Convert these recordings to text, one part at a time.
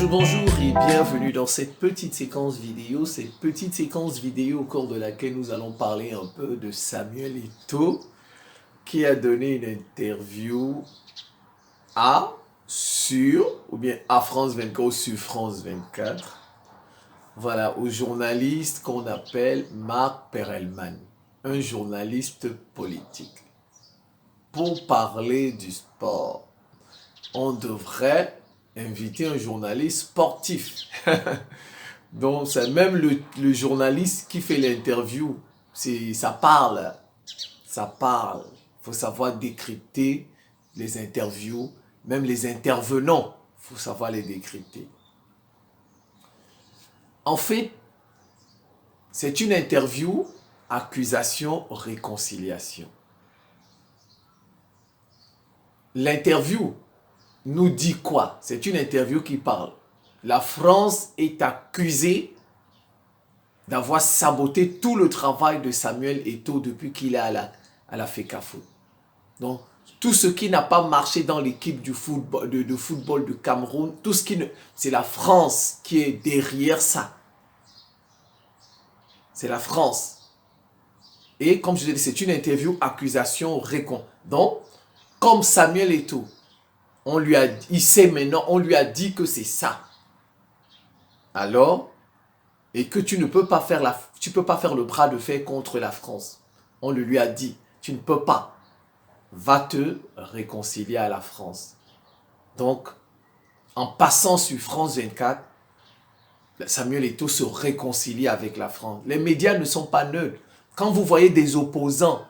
Bonjour et bienvenue dans cette petite séquence vidéo au cours de laquelle nous allons parler un peu de Samuel Eto'o qui a donné une interview à France 24 ou sur France 24, voilà, au journaliste qu'on appelle Marc Perelman, un journaliste politique. Pour parler du sport, on devrait inviter un journaliste sportif. Donc, c'est même le journaliste qui fait l'interview. Ça parle. Ça parle. Il faut savoir décrypter les interviews. Même les intervenants, il faut savoir les décrypter. En fait, c'est une interview accusation-réconciliation. L'interview nous dit quoi? C'est une interview qui parle. La France est accusée d'avoir saboté tout le travail de Samuel Eto'o depuis qu'il est à la FECAFOOT. Donc, tout ce qui n'a pas marché dans l'équipe de football de Cameroun, tout ce qui ne... C'est la France qui est derrière ça. C'est la France. Et comme je l'ai dit, c'est une interview accusation-récon. Donc, comme Samuel Eto'o, il sait maintenant, on lui a dit que c'est ça. Alors, et que tu ne peux pas faire le bras de fer contre la France. On le lui a dit, tu ne peux pas. Va te réconcilier à la France. Donc, en passant sur France 24, Samuel Eto'o se réconcilie avec la France. Les médias ne sont pas neutres. Quand vous voyez des opposants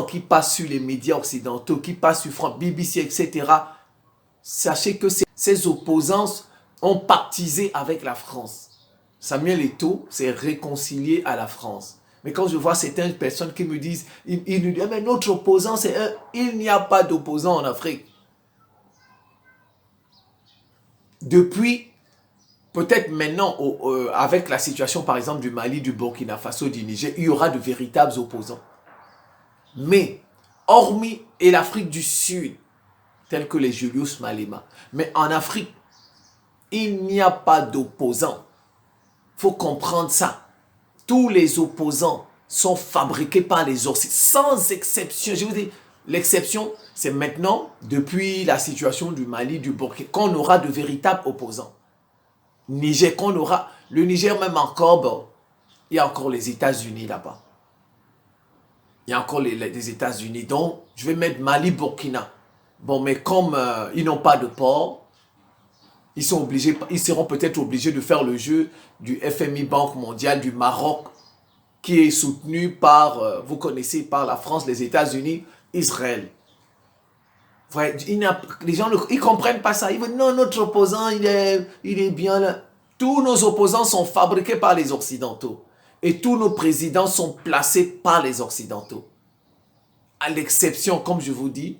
qui passent sur les médias occidentaux, qui passent sur France, BBC, etc., sachez que ces opposants ont pactisé avec la France. Samuel Eto'o s'est réconcilié à la France. Mais quand je vois certaines personnes qui me disent, ils nous disent, mais notre opposant, c'est un... Il n'y a pas d'opposant en Afrique. Depuis, peut-être maintenant, avec la situation par exemple du Mali, du Burkina Faso, du Niger, il y aura de véritables opposants. Mais, hormis l'Afrique du Sud, tels que les Julius Malema, mais en Afrique, il n'y a pas d'opposants. Il faut comprendre ça. Tous les opposants sont fabriqués par les Occidentaux, sans exception. Je vous dis, l'exception, c'est maintenant, depuis la situation du Mali, du Burkina, qu'on aura de véritables opposants. Niger, qu'on aura, le Niger même encore, bon, il y a encore les États-Unis là-bas. Il y a encore les États-Unis. Donc, je vais mettre Mali, Burkina. Bon, mais comme ils n'ont pas de port, ils seront peut-être obligés de faire le jeu du FMI, Banque mondiale, du Maroc, qui est soutenu par, vous connaissez, par la France, les États-Unis, Israël. Ouais, les gens ne comprennent pas ça. Ils disent, non, notre opposant, il est bien là. Tous nos opposants sont fabriqués par les Occidentaux. Et tous nos présidents sont placés par les Occidentaux. À l'exception, comme je vous dis,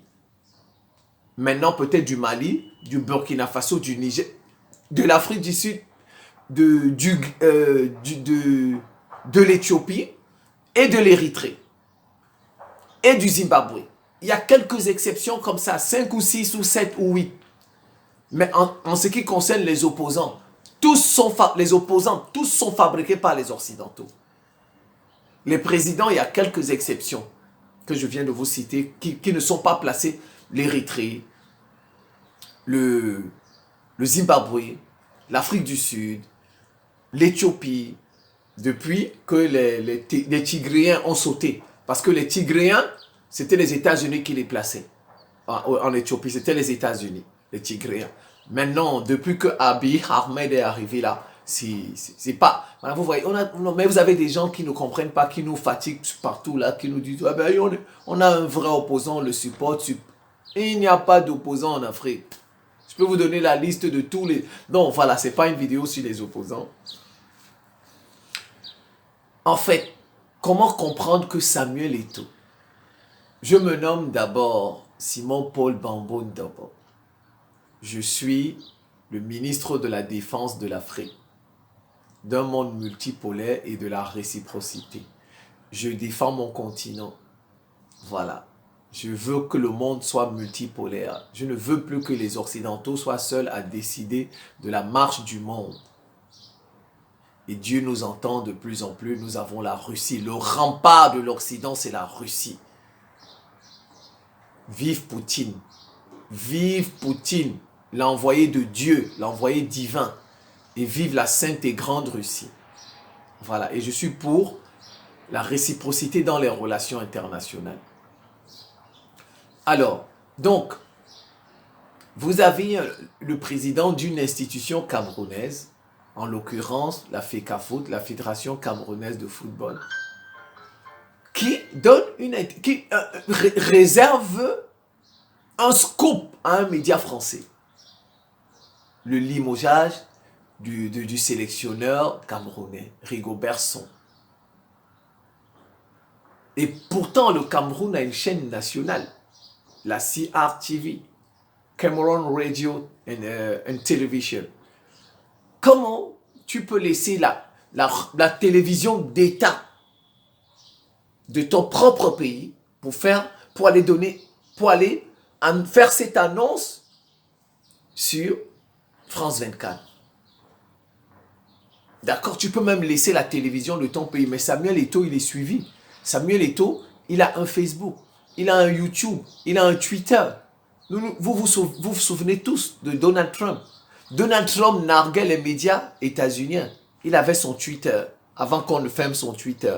maintenant peut-être du Mali, du Burkina Faso, du Niger, de l'Afrique du Sud, de l'Éthiopie et de l'Érythrée et du Zimbabwe. Il y a quelques exceptions comme ça, 5 ou 6 ou 7 ou 8. Mais en ce qui concerne les opposants, tous sont fabriqués par les Occidentaux. Les présidents, il y a quelques exceptions que je viens de vous citer qui ne sont pas placés. L'Érythrée, le Zimbabwe, l'Afrique du Sud, l'Éthiopie, depuis que les Tigréens ont sauté. Parce que les Tigréens, c'était les États-Unis qui les plaçaient. En Éthiopie, c'était les États-Unis, les Tigréens. Maintenant, depuis que Abiy Ahmed est arrivé là, c'est pas... Vous voyez, mais vous avez des gens qui ne comprennent pas, qui nous fatiguent partout là, qui nous disent ah ben, on a un vrai opposant, on le supporte. Il n'y a pas d'opposant en Afrique. Je peux vous donner la liste de tous les... Non, voilà, c'est pas une vidéo sur les opposants. En fait, comment comprendre que Samuel Eto'o Je me nomme d'abord Simon-Paul Bambo Ndobo. Je suis le ministre de la Défense de l'Afrique, d'un monde multipolaire et de la réciprocité. Je défends mon continent. Voilà. Je veux que le monde soit multipolaire. Je ne veux plus que les Occidentaux soient seuls à décider de la marche du monde. Et Dieu nous entend de plus en plus. Nous avons la Russie. Le rempart de l'Occident, c'est la Russie. Vive Poutine. Vive Poutine, l'envoyé de Dieu, l'envoyé divin. Et vive la sainte et grande Russie. Voilà. Et je suis pour la réciprocité dans les relations internationales. Alors, donc, vous avez le président d'une institution camerounaise, en l'occurrence la FECAFOOT, la Fédération camerounaise de football, qui donne réserve un scoop à un média français. Le limogeage du sélectionneur camerounais, Rigobert Song. Et pourtant, le Cameroun a une chaîne nationale, la CRTV, Cameroon Radio and Television. Comment tu peux laisser la télévision d'État de ton propre pays pour aller faire cette annonce sur France 24? D'accord, tu peux même laisser la télévision de ton pays, mais Samuel Eto'o, il est suivi. Samuel Eto'o, il a un Facebook, il a un YouTube, il a un Twitter. Vous vous souvenez tous de Donald Trump. Donald Trump narguait les médias états-uniens. Il avait son Twitter, avant qu'on ne ferme son Twitter.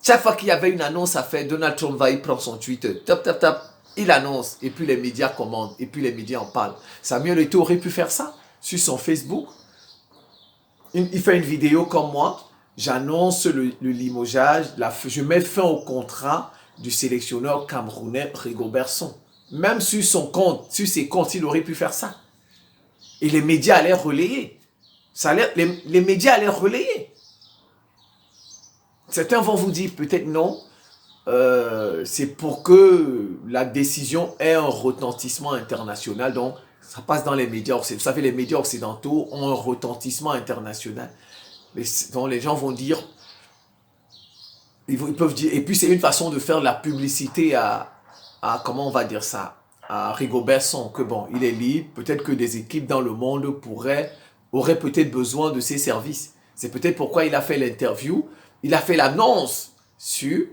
Chaque fois qu'il y avait une annonce à faire, Donald Trump va y prendre son Twitter. Tap, tap, tap. Il annonce, et puis les médias commandent, et puis les médias en parlent. Samuel Eto'o aurait pu faire ça sur son Facebook. Il fait une vidéo comme moi. J'annonce le limogeage, je mets fin au contrat du sélectionneur camerounais Rigobert Song. Même sur son compte, sur ses comptes, il aurait pu faire ça. Et les médias allaient relayer. Les médias allaient relayer. Certains vont vous dire peut-être non. C'est pour que la décision ait un retentissement international. Donc, ça passe dans les médias occidentaux. Vous savez, les médias occidentaux ont un retentissement international. Donc, les gens vont dire, ils peuvent dire, et puis c'est une façon de faire de la publicité à comment on va dire ça, à Rigobert Song, que bon, il est libre, peut-être que des équipes dans le monde auraient peut-être besoin de ses services. C'est peut-être pourquoi il a fait l'interview, il a fait l'annonce sur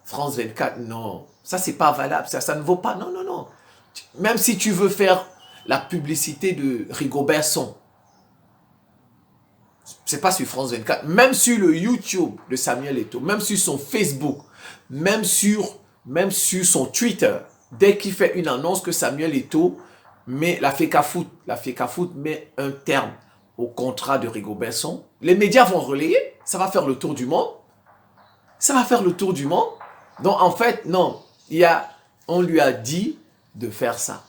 France 24. Non, ça c'est pas valable, ça ne vaut pas, non, non, non. Même si tu veux faire la publicité de Rigobert Song, c'est pas sur France 24, même sur le YouTube de Samuel Eto'o, même sur son Facebook, même sur son Twitter, dès qu'il fait une annonce que Samuel Eto'o met la FECAFOOT met un terme au contrat de Rigobert Song, les médias vont relayer, ça va faire le tour du monde. Ça va faire le tour du monde. Donc en fait, non, on lui a dit de faire ça.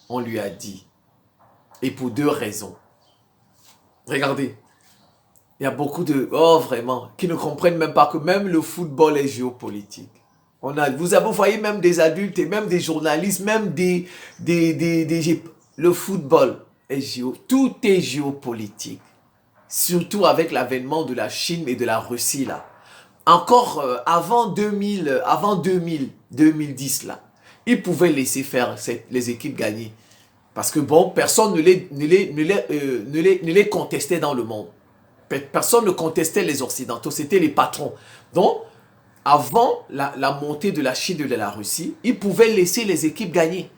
On lui a dit. Et pour deux raisons. Regardez. Il y a beaucoup vraiment, qui ne comprennent même pas que même le football est géopolitique. Vous voyez même des adultes et même des journalistes, même le football est tout est géopolitique. Surtout avec l'avènement de la Chine et de la Russie là. Encore avant 2010 là, ils pouvaient laisser faire les équipes gagner. Parce que bon, personne ne les contestait dans le monde. Personne ne contestait les Occidentaux, c'était les patrons. Donc, avant la montée de la Chine et de la Russie, ils pouvaient laisser les équipes gagner.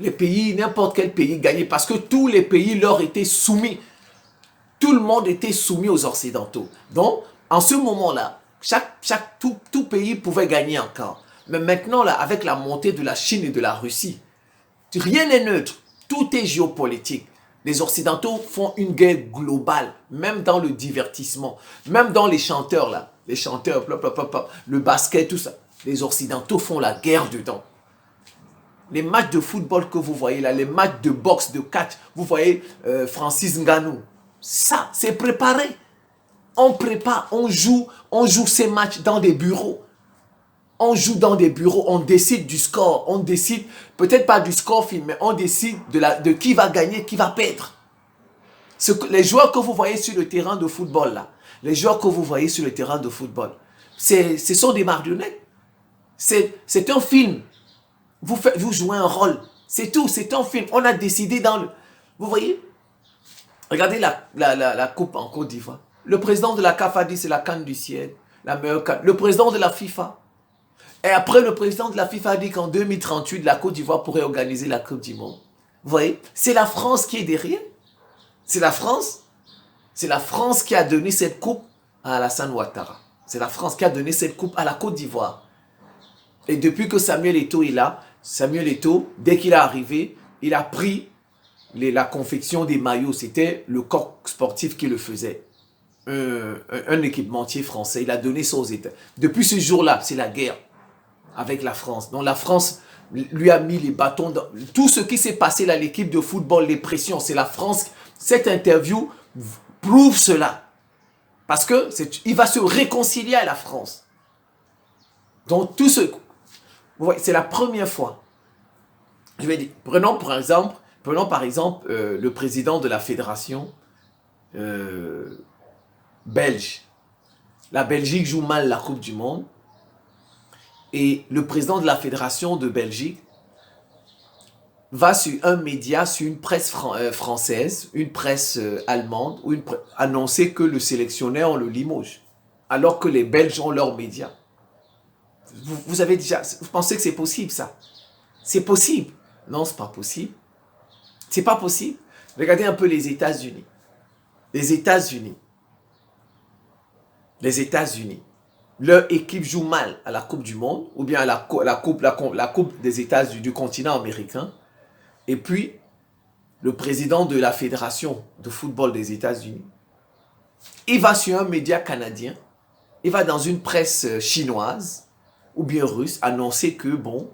Les pays, n'importe quel pays gagner, parce que tous les pays leur étaient soumis. Tout le monde était soumis aux Occidentaux. Donc, en ce moment-là, tout pays pouvait gagner encore. Mais maintenant, là, avec la montée de la Chine et de la Russie, rien n'est neutre. Tout est géopolitique. Les Occidentaux font une guerre globale, même dans le divertissement, même dans les chanteurs, là. Les chanteurs, le basket, tout ça. Les Occidentaux font la guerre dedans. Les matchs de football que vous voyez là, les matchs de boxe, de catch, vous voyez Francis Ngannou. Ça, c'est préparé. On prépare, on joue ces matchs dans des bureaux. On joue dans des bureaux, on décide du score, on décide, peut-être pas du score film, mais on décide de qui va gagner, qui va perdre. Les joueurs que vous voyez sur le terrain de football, là, les joueurs que vous voyez sur le terrain de football, ce sont des marionnettes. C'est un film. Vous jouez un rôle. C'est tout, c'est un film. On a décidé dans le... Vous voyez? Regardez la coupe en Côte d'Ivoire. Le président de la CAF a dit c'est la CAN du ciel, la meilleure CAN. Le président de la FIFA. Et après, le président de la FIFA a dit qu'en 2038, la Côte d'Ivoire pourrait organiser la Coupe du Monde. Vous voyez? C'est la France qui est derrière. C'est la France. C'est la France qui a donné cette coupe à Alassane Ouattara. C'est la France qui a donné cette coupe à la Côte d'Ivoire. Et depuis que Samuel Eto'o est là, Samuel Eto'o, dès qu'il est arrivé, il a pris la confection des maillots. C'était le corps sportif qui le faisait. Un équipementier français. Il a donné ça aux États. Depuis ce jour-là, c'est la guerre avec la France. Donc la France lui a mis les bâtons dans... Tout ce qui s'est passé là, l'équipe de football, les pressions, c'est la France. Cette interview prouve cela. Parce que il va se réconcilier à la France. Donc tout ce... c'est la première fois. Je vais dire, prenons par exemple le président de la fédération belge. La Belgique joue mal la Coupe du Monde. Et le président de la fédération de Belgique va sur un média, sur une presse française, une presse allemande, annoncer que le sélectionneur, on le limoge. Alors que les Belges ont leurs médias. Vous avez déjà... Vous pensez que c'est possible, ça? C'est possible. Non, c'est pas possible. C'est pas possible. Regardez un peu les États-Unis. Les États-Unis. Les États-Unis. Leur équipe joue mal à la Coupe du Monde, ou bien à la coupe des États du continent américain. Et puis, le président de la Fédération de football des États-Unis, il va sur un média canadien, il va dans une presse chinoise, ou bien russe, annoncer que, bon,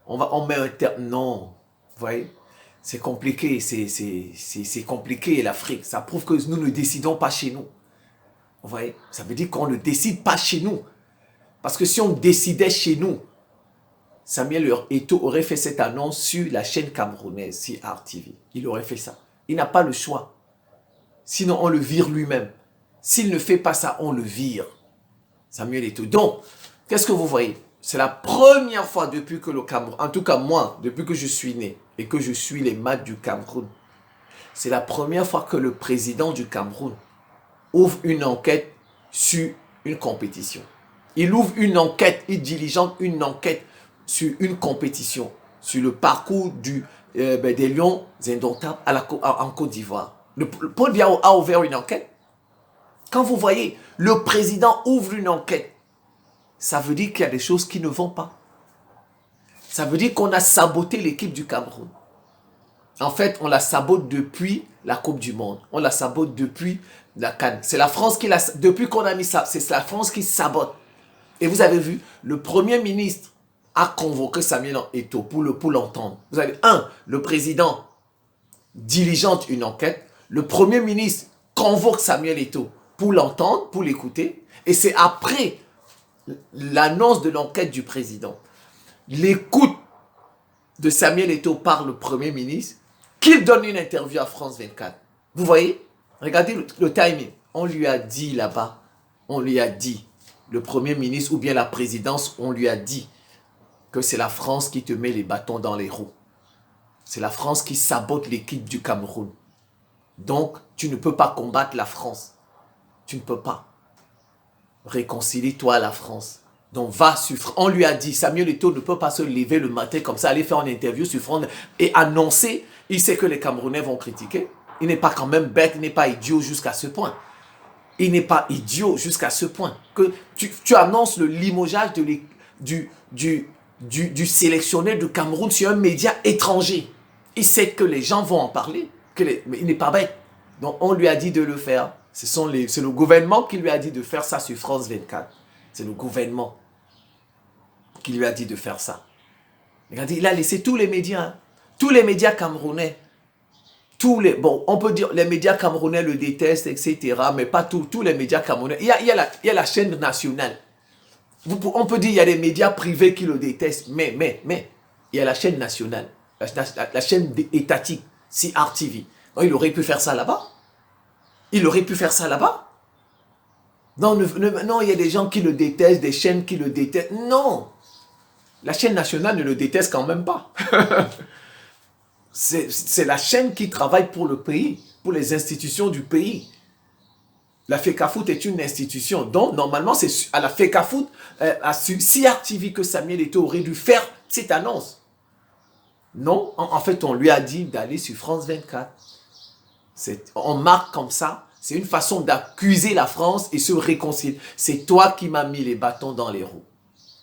on met un terme. Non, vous voyez, c'est compliqué, c'est compliqué l'Afrique. Ça prouve que nous ne décidons pas chez nous. Vous voyez, ça veut dire qu'on ne décide pas chez nous. Parce que si on décidait chez nous, Samuel Eto'o aurait fait cette annonce sur la chaîne camerounaise, CRTV. Il aurait fait ça. Il n'a pas le choix. Sinon, on le vire lui-même. S'il ne fait pas ça, on le vire. Samuel Eto'o. Donc, qu'est-ce que vous voyez? C'est la première fois depuis que le Cameroun, en tout cas moi, depuis que je suis né et que je suis les matchs du Cameroun, c'est la première fois que le président du Cameroun ouvre une enquête sur une compétition. Il ouvre une enquête, il diligente une enquête sur une compétition, sur le parcours des Lions indomptables en Côte d'Ivoire. Paul Biya a ouvert une enquête. Quand vous voyez, le président ouvre une enquête, ça veut dire qu'il y a des choses qui ne vont pas. Ça veut dire qu'on a saboté l'équipe du Cameroun. En fait, on la sabote depuis la Coupe du Monde. On la sabote depuis la CAN. C'est la France qui l'a... Depuis qu'on a mis ça, c'est la France qui sabote. Et vous avez vu, le Premier ministre a convoqué Samuel Eto'o pour l'entendre. Vous avez, le président diligente une enquête. Le Premier ministre convoque Samuel Eto'o pour l'entendre, pour l'écouter. Et c'est après l'annonce de l'enquête du président, l'écoute de Samuel Eto'o par le Premier ministre, qu'il donne une interview à France 24. Vous voyez? Regardez le timing. On lui a dit là-bas, on lui a dit, le Premier ministre ou bien la présidence, on lui a dit que c'est la France qui te met les bâtons dans les roues. C'est la France qui sabote l'équipe du Cameroun. Donc, tu ne peux pas combattre la France. Tu ne peux pas. Réconcilie-toi à la France. Donc, va sur... On lui a dit, Samuel Eto'o ne peut pas se lever le matin comme ça, aller faire une interview sur France et annoncer. Il sait que les Camerounais vont critiquer. Il n'est pas quand même bête, il n'est pas idiot jusqu'à ce point. Il n'est pas idiot jusqu'à ce point que tu annonces le limogeage du sélectionneur de Cameroun sur un média étranger. Il sait que les gens vont en parler, mais il n'est pas bête. Donc on lui a dit de le faire. C'est le gouvernement qui lui a dit de faire ça sur France 24. C'est le gouvernement qui lui a dit de faire ça. Regardez, il a laissé tous les médias, hein, tous les médias camerounais. Bon, on peut dire les médias camerounais le détestent, etc. Mais pas tous les médias camerounais. Il y a la chaîne nationale. On peut dire qu'il y a des médias privés qui le détestent, mais, il y a la chaîne nationale, la chaîne étatique, CRTV. Donc, il aurait pu faire ça là-bas. Il aurait pu faire ça là-bas. Non, non, il y a des gens qui le détestent, des chaînes qui le détestent. Non. La chaîne nationale ne le déteste quand même pas. C'est la chaîne qui travaille pour le pays, pour les institutions du pays. La FECAFOOT est une institution. Donc, normalement, c'est à la FECAFOOT, à CRTV que Samuel Eto'o aurait dû faire cette annonce. Non, en fait, on lui a dit d'aller sur France 24. On marque comme ça. C'est une façon d'accuser la France et se réconcilier. C'est toi qui m'as mis les bâtons dans les roues.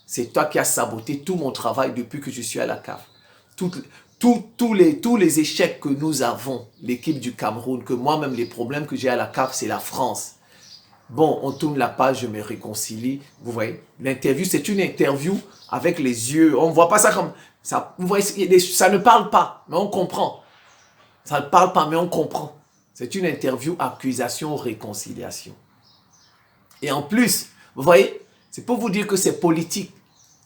C'est toi qui as saboté tout mon travail depuis que je suis à la CAF. Tous les échecs que nous avons, l'équipe du Cameroun, que moi-même, les problèmes que j'ai à la CAF, c'est la France. Bon, on tourne la page, je me réconcilie. Vous voyez, l'interview, c'est une interview avec les yeux. On ne voit pas ça comme ça. Vous voyez, ça ne parle pas, mais on comprend. Ça ne parle pas, mais on comprend. C'est une interview, accusation, réconciliation. Et en plus, vous voyez, c'est pour vous dire que c'est politique.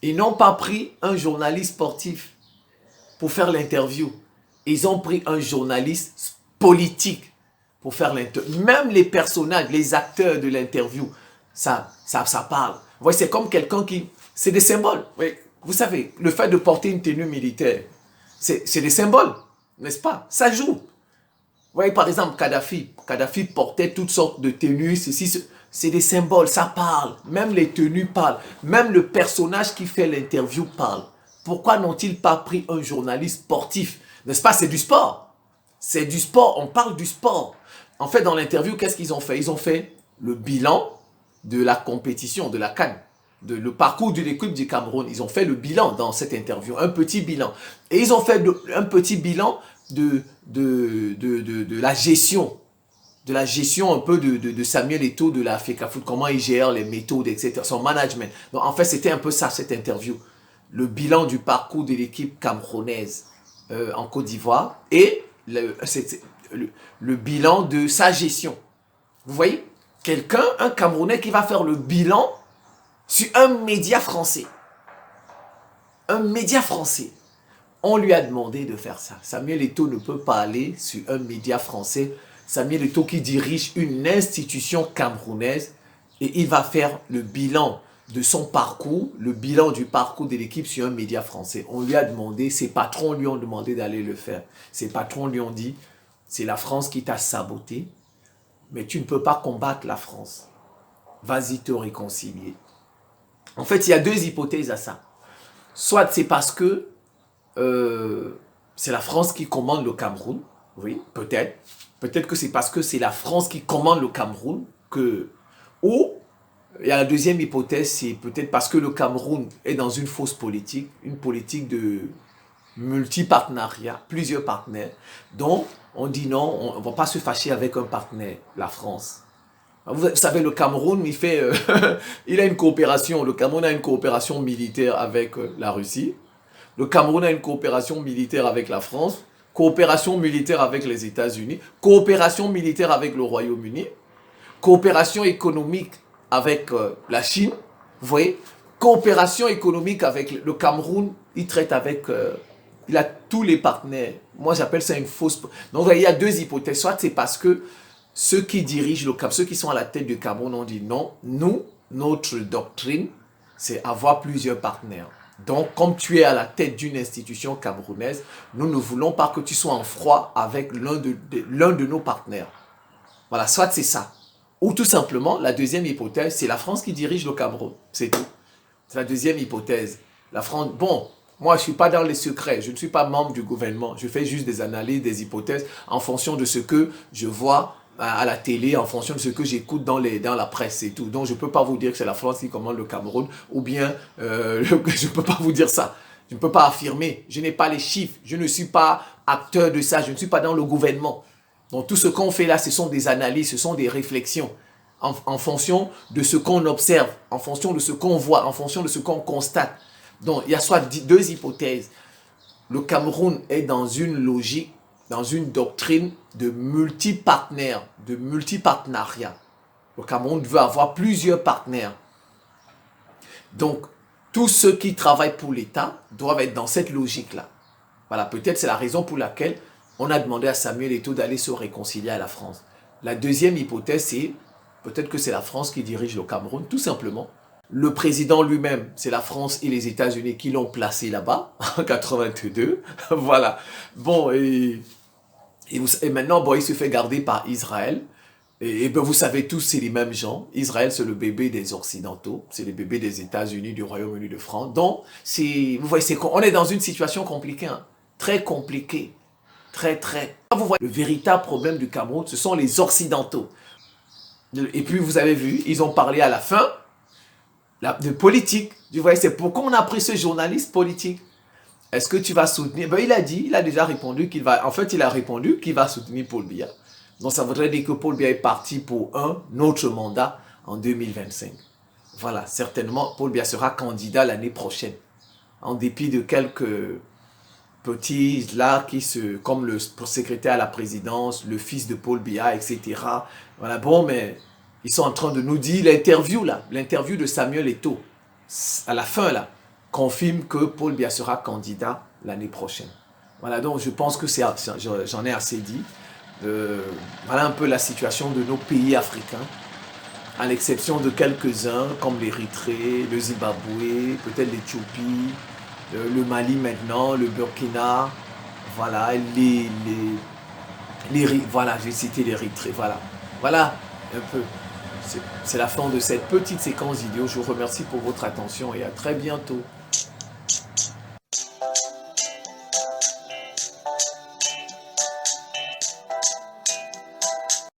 Ils n'ont pas pris un journaliste sportif pour faire l'interview. Ils ont pris un journaliste politique pour faire l'interview. Même les personnages, les acteurs de l'interview, ça parle. Vous voyez, c'est comme quelqu'un qui... C'est des symboles. Oui. Vous savez, le fait de porter une tenue militaire, c'est des symboles, n'est-ce pas? Ça joue. Vous voyez, par exemple, Kadhafi portait toutes sortes de tenues, c'est des symboles, ça parle. Même les tenues parlent. Même le personnage qui fait l'interview parle. Pourquoi n'ont-ils pas pris un journaliste sportif? N'est-ce pas? C'est du sport. C'est du sport, on parle du sport. En fait, dans l'interview, qu'est-ce qu'ils ont fait? Ils ont fait le bilan de la compétition, de la CAN, le parcours de l'équipe du Cameroun. Ils ont fait le bilan dans cette interview, un petit bilan. Et ils ont fait un petit bilan de la gestion. De la gestion un peu de Samuel Eto'o, de la FECAFOOT, comment il gère les méthodes, etc. Son management. Donc, en fait, c'était un peu ça, cette interview. Le bilan du parcours de l'équipe camerounaise en Côte d'Ivoire et le bilan de sa gestion. Vous voyez? Quelqu'un, un Camerounais qui va faire le bilan sur un média français. Un média français. On lui a demandé de faire ça. Samuel Eto'o ne peut pas aller sur un média français. Samuel Eto'o qui dirige une institution camerounaise et il va faire le bilan de son parcours, le bilan du parcours de l'équipe sur un média français. On lui a demandé, ses patrons lui ont demandé d'aller le faire. Ses patrons lui ont dit, c'est la France qui t'a saboté, mais tu ne peux pas combattre la France. Vas-y te réconcilier. En fait, il y a deux hypothèses à ça. Soit c'est parce que c'est la France qui commande le Cameroun. Oui, peut-être. Peut-être que c'est parce que c'est la France qui commande le Cameroun que... Ou, il y a la deuxième hypothèse, c'est peut-être parce que le Cameroun est dans une fausse politique, une politique de multipartenariat, plusieurs partenaires. Donc, on dit non, on ne va pas se fâcher avec un partenaire, la France. Vous savez, le Cameroun, il a une coopération, le Cameroun a une coopération militaire avec la Russie. Le Cameroun a une coopération militaire avec la France, coopération militaire avec les États-Unis, coopération militaire avec le Royaume-Uni, coopération économique avec la Chine, vous voyez, coopération économique avec le Cameroun, il traite avec, il a tous les partenaires. Moi, j'appelle ça une fausse... Donc, il y a deux hypothèses. Soit c'est parce que ceux qui dirigent le Cameroun, ceux qui sont à la tête du Cameroun ont dit non, nous, notre doctrine, c'est avoir plusieurs partenaires. Donc, comme tu es à la tête d'une institution camerounaise, nous ne voulons pas que tu sois en froid avec l'un de nos partenaires. Voilà, soit c'est ça. Ou tout simplement, la deuxième hypothèse, c'est la France qui dirige le Cameroun. C'est tout. C'est la deuxième hypothèse. La France, bon, moi je ne suis pas dans les secrets, je ne suis pas membre du gouvernement. Je fais juste des analyses, des hypothèses en fonction de ce que je vois à la télé, en fonction de ce que j'écoute dans la presse et tout. Donc je ne peux pas vous dire que c'est la France qui commande le Cameroun, ou bien je ne peux pas vous dire ça. Je ne peux pas affirmer, je n'ai pas les chiffres, je ne suis pas acteur de ça, je ne suis pas dans le gouvernement. Donc tout ce qu'on fait là, ce sont des analyses, ce sont des réflexions en fonction de ce qu'on observe, en fonction de ce qu'on voit, en fonction de ce qu'on constate. Donc il y a soit deux hypothèses. Le Cameroun est dans une logique, dans une doctrine de multipartenaire, de multipartenariat. Le Cameroun veut avoir plusieurs partenaires. Donc, tous ceux qui travaillent pour l'État doivent être dans cette logique-là. Voilà, peut-être c'est la raison pour laquelle on a demandé à Samuel Eto'o d'aller se réconcilier à la France. La deuxième hypothèse, c'est peut-être que c'est la France qui dirige le Cameroun, tout simplement. Le président lui-même, c'est la France et les États-Unis qui l'ont placé là-bas, en 82. Voilà. Bon, et maintenant, bon, il se fait garder par Israël. Et ben, vous savez tous, c'est les mêmes gens. Israël, c'est le bébé des Occidentaux. C'est le bébé des États-Unis, du Royaume-Uni de France. Donc, vous voyez, on est dans une situation compliquée. Hein. Très compliquée. Très. Vous voyez, le véritable problème du Cameroun, ce sont les Occidentaux. Et puis, vous avez vu, ils ont parlé à la fin de politique. Vous voyez, c'est pourquoi on a pris ce journaliste politique. Est-ce que tu vas soutenir? Ben, il a déjà répondu qu'il va... En fait, il a répondu qu'il va soutenir Paul Biya. Donc, ça voudrait dire que Paul Biya est parti pour un autre mandat en 2025. Voilà, certainement, Paul Biya sera candidat l'année prochaine. En dépit de quelques petits là comme le secrétaire à la présidence, le fils de Paul Biya, etc. Voilà, bon, mais ils sont en train de nous dire l'interview de Samuel Eto'o, à la fin là, confirme que Paul Biya sera candidat l'année prochaine. Voilà, donc je pense que j'en ai assez dit. Voilà un peu la situation de nos pays africains, à l'exception de quelques-uns comme l'Érythrée, le Zimbabwe, peut-être l'Éthiopie, le Mali maintenant, le Burkina, voilà, voilà, j'ai cité l'Érythrée, voilà un peu. C'est la fin de cette petite séquence vidéo. Je vous remercie pour votre attention et à très bientôt.